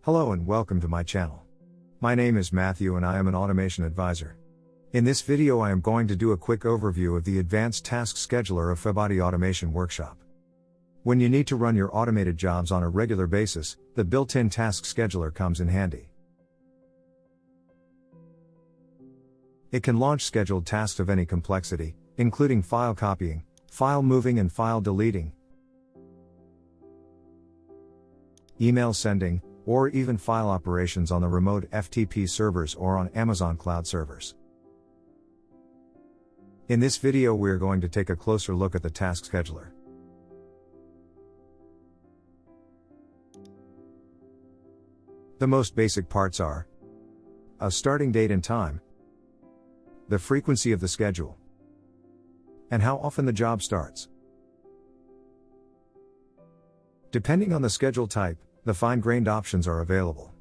Hello and welcome to my channel. My name is Matthew and I am an automation advisor. In this video I am going to do a quick overview of the Advanced Task Scheduler of Febody Automation Workshop. When you need to run your automated jobs on a regular basis, the built-in task scheduler comes in handy. It can launch scheduled tasks of any complexity, including file copying, file moving and file deleting, email sending, or even file operations on the remote FTP servers or on Amazon Cloud servers. In this video we are going to take a closer look at the task scheduler. The most basic parts are a starting date and time, the frequency of the schedule, and how often the job starts. Depending on the schedule type, the fine-grained options are available.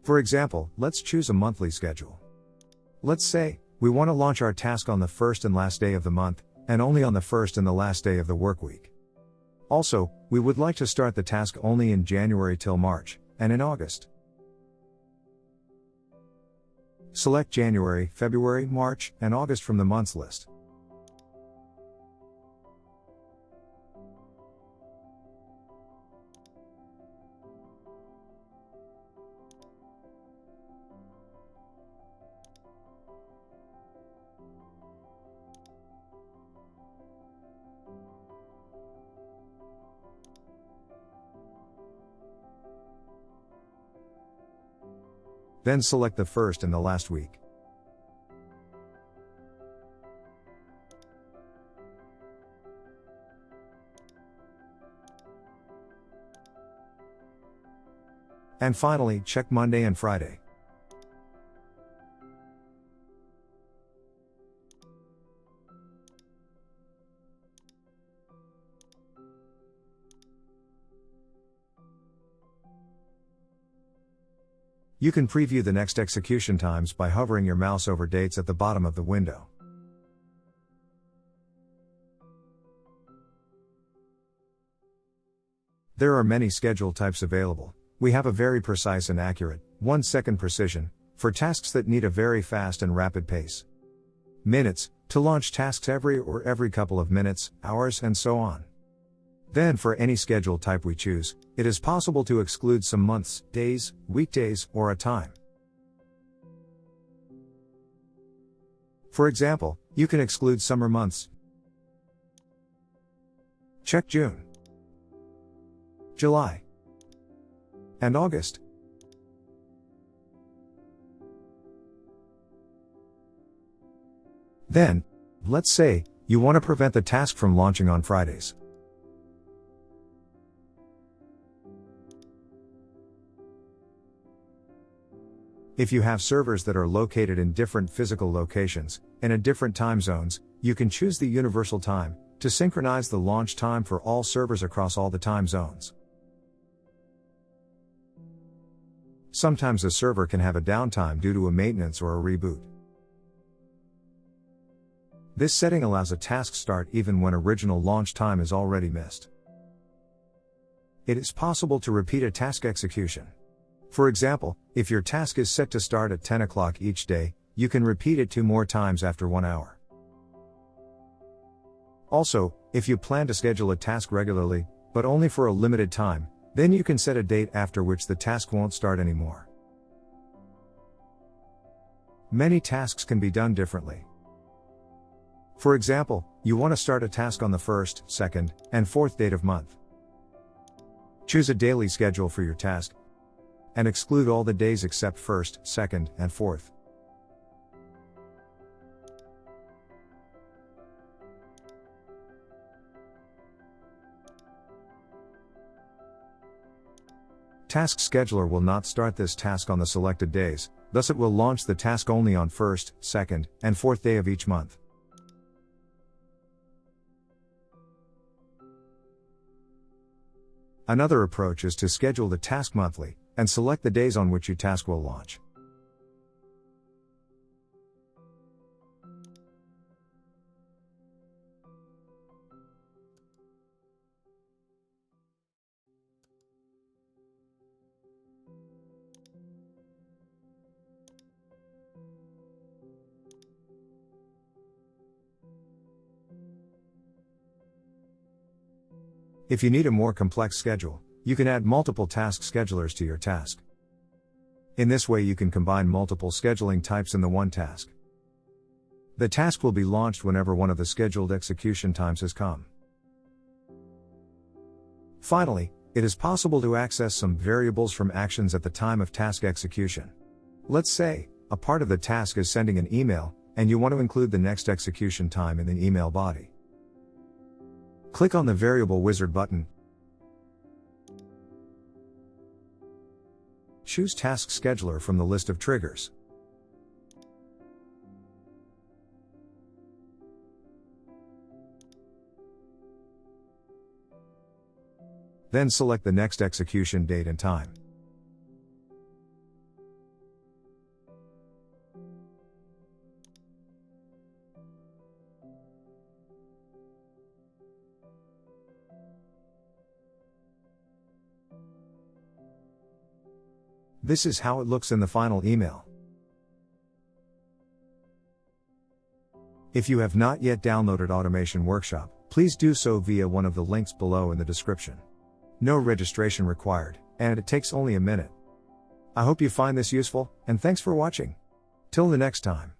For example, let's choose a monthly schedule. Let's say, we want to launch our task on the first and last day of the month, and only on the first and the last day of the work week. Also, we would like to start the task only in January till March, and in August. Select January, February, March, and August from the months list. Then select the first and the last week. And finally, check Monday and Friday. You can preview the next execution times by hovering your mouse over dates at the bottom of the window. There are many schedule types available. We have a very precise and accurate, 1-second precision, for tasks that need a very fast and rapid pace. Minutes, to launch tasks every couple of minutes, hours, and so on. Then for any schedule type we choose, it is possible to exclude some months, days, weekdays, or a time. For example, you can exclude summer months. Check June, July, and August. Then, let's say, you want to prevent the task from launching on Fridays. If you have servers that are located in different physical locations, in different time zones, you can choose the universal time, to synchronize the launch time for all servers across all the time zones. Sometimes a server can have a downtime due to a maintenance or a reboot. This setting allows a task start even when original launch time is already missed. It is possible to repeat a task execution. For example, if your task is set to start at 10 o'clock each day, you can repeat it 2 more times after 1 hour. Also, if you plan to schedule a task regularly, but only for a limited time, then you can set a date after which the task won't start anymore. Many tasks can be done differently. For example, you want to start a task on the 1st, 2nd, and 4th date of month. Choose a daily schedule for your task, and exclude all the days except 1st, 2nd, and 4th. Task Scheduler will not start this task on the selected days, thus it will launch the task only on 1st, 2nd, and 4th day of each month. Another approach is to schedule the task monthly, and select the days on which your task will launch. If you need a more complex schedule, you can add multiple task schedulers to your task. In this way you can combine multiple scheduling types in the one task. The task will be launched whenever one of the scheduled execution times has come. Finally, it is possible to access some variables from actions at the time of task execution. Let's say, a part of the task is sending an email, and you want to include the next execution time in the email body. Click on the Variable Wizard button. Choose Task Scheduler from the list of triggers. Then select the next execution date and time. This is how it looks in the final email. If you have not yet downloaded Automation Workshop, please do so via one of the links below in the description. No registration required, and it takes only a minute. I hope you find this useful, and thanks for watching. Till the next time.